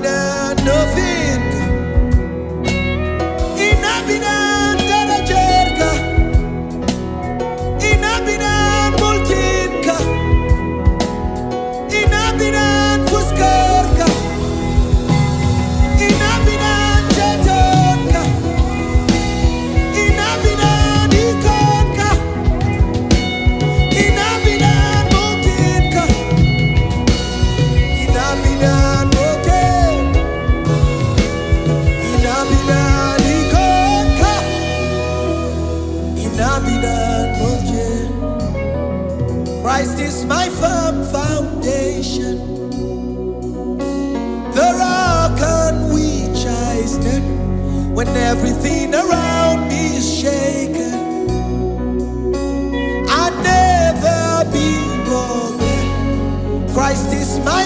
Inabinan nothing. Inabinan darajerka. Inabinan mulkinka. Inabinan fuskarka. Inabinan jetonka. Inabinan ikonka. Inabinan mulkinka. Inabinan mulkin. Inabinan ikonka. Inabinan mulkin. Christ is my firm foundation, the rock on which I stand when everything around me is shaken. I'll never be broken. Christ is my